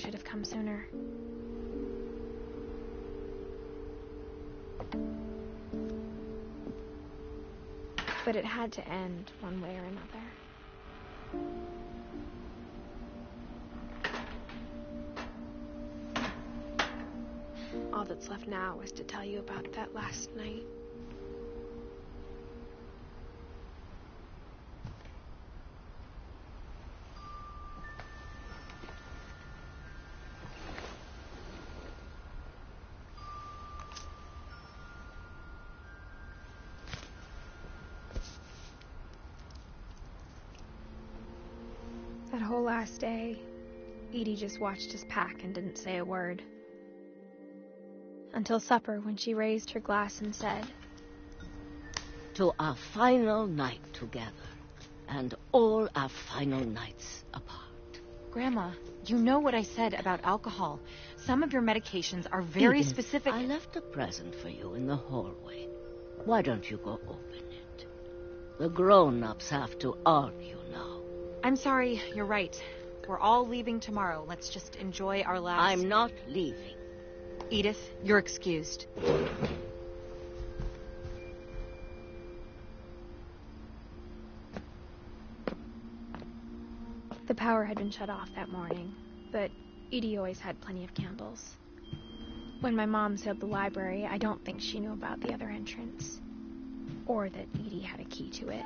should have come sooner. But it had to end one way or another. All that's left now is to tell you about that last night. That whole last day, Edie just watched us pack and didn't say a word. Until supper, when she raised her glass and said, "To our final night together, and all our final nights apart." Grandma, you know what I said about alcohol. Some of your medications are very Edith, specific. I left a present for you in the hallway. Why don't you go open it? The grown-ups have to argue now. I'm sorry, you're right. We're all leaving tomorrow. Let's just enjoy our last... I'm not leaving. Edith, you're excused. The power had been shut off that morning, but Edie always had plenty of candles. When my mom sealed the library, I don't think she knew about the other entrance, or that Edie had a key to it.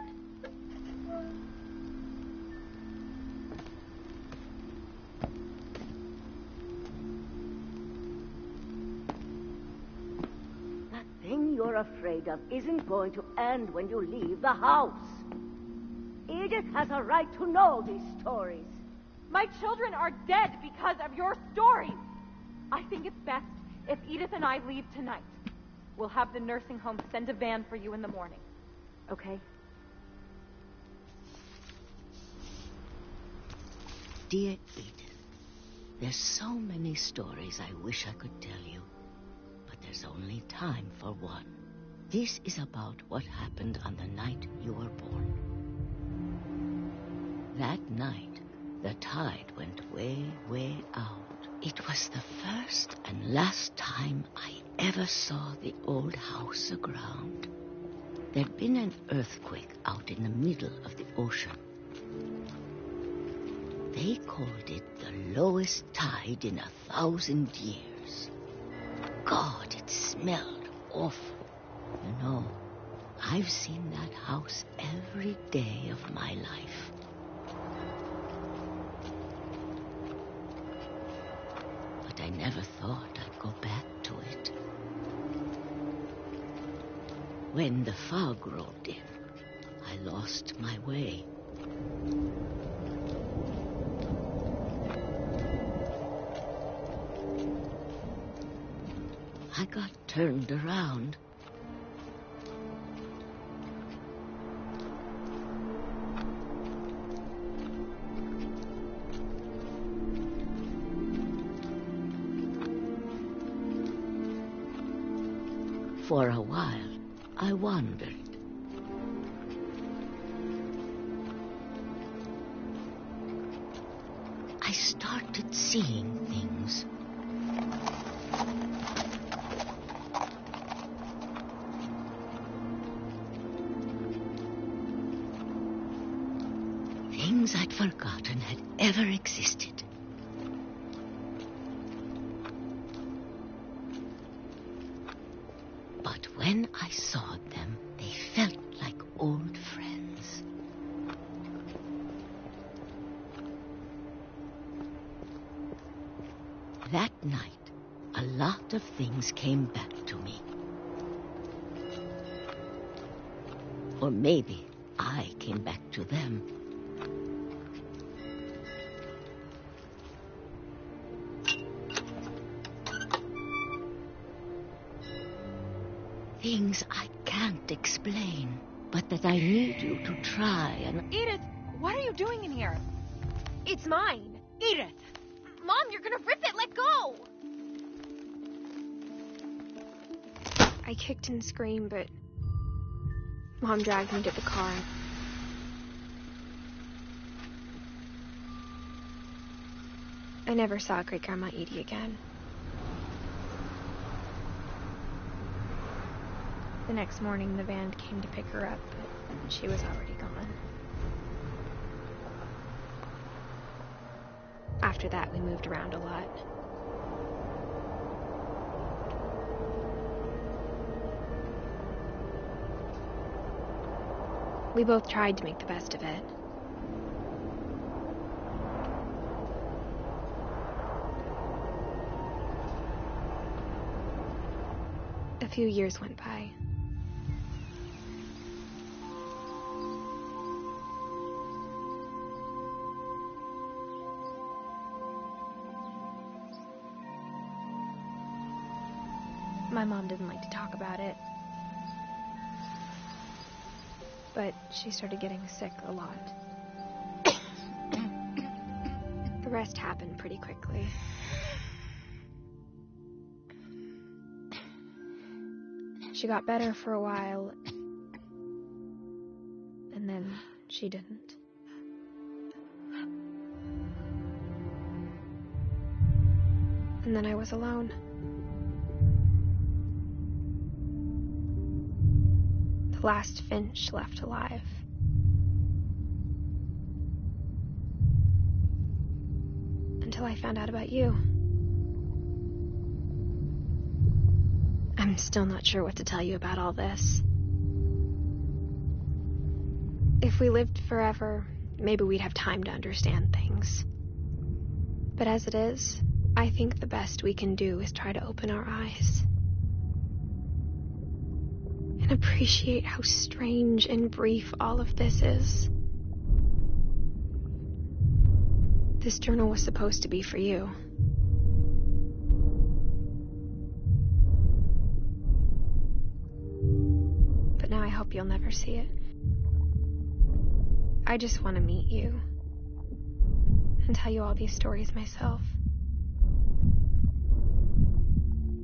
That thing you're afraid of isn't going to end when you leave the house. Edith has a right to know these stories. My children are dead because of your stories. I think it's best if Edith and I leave tonight. We'll have the nursing home send a van for you in the morning. Okay? Dear Edith, there's so many stories I wish I could tell you, but there's only time for one. This is about what happened on the night you were born. That night, the tide went way, way out. It was the first and last time I ever saw the old house aground. There'd been an earthquake out in the middle of the ocean. They called it the lowest tide in 1,000 years. God, it smelled awful. You know, I've seen that house every day of my life. But I never thought I'd go back to it. When the fog rolled in, I lost my way. I got turned around. For a while, I wandered. I started seeing things. Things I'd forgotten had ever existed. But when I saw them, they felt like old friends. That night, a lot of things came back to me. Or maybe I came back to them. Things I can't explain, but that I need you to try and... Edith, what are you doing in here? It's mine! Edith! Mom, you're gonna rip it! Let go! I kicked and screamed, but Mom dragged me to the car. I never saw Great-Grandma Edie again. The next morning, the van came to pick her up, but she was already gone. After that, we moved around a lot. We both tried to make the best of it. A few years went by. My mom didn't like to talk about it, but she started getting sick a lot. The rest happened pretty quickly. She got better for a while, and then she didn't. And then I was alone. The last Finch left alive. Until I found out about you. I'm still not sure what to tell you about all this. If we lived forever, maybe we'd have time to understand things. But as it is, I think the best we can do is try to open our eyes. And appreciate how strange and brief all of this is. This journal was supposed to be for you. But now I hope you'll never see it. I just want to meet you and tell you all these stories myself.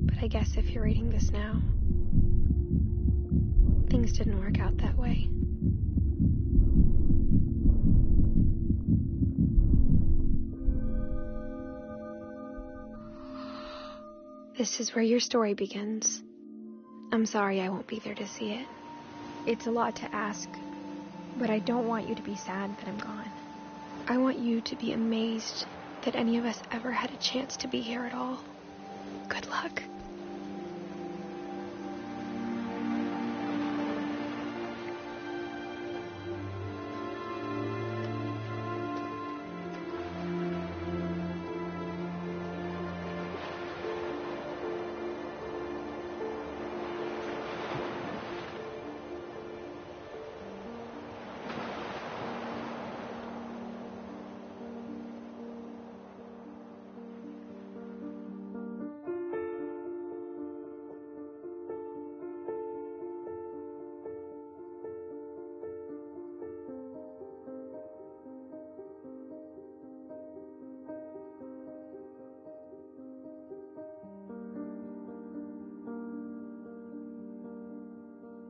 But I guess if you're reading this now, things didn't work out that way. This is where your story begins. I'm sorry I won't be there to see it. It's a lot to ask, but I don't want you to be sad that I'm gone. I want you to be amazed that any of us ever had a chance to be here at all. Good luck.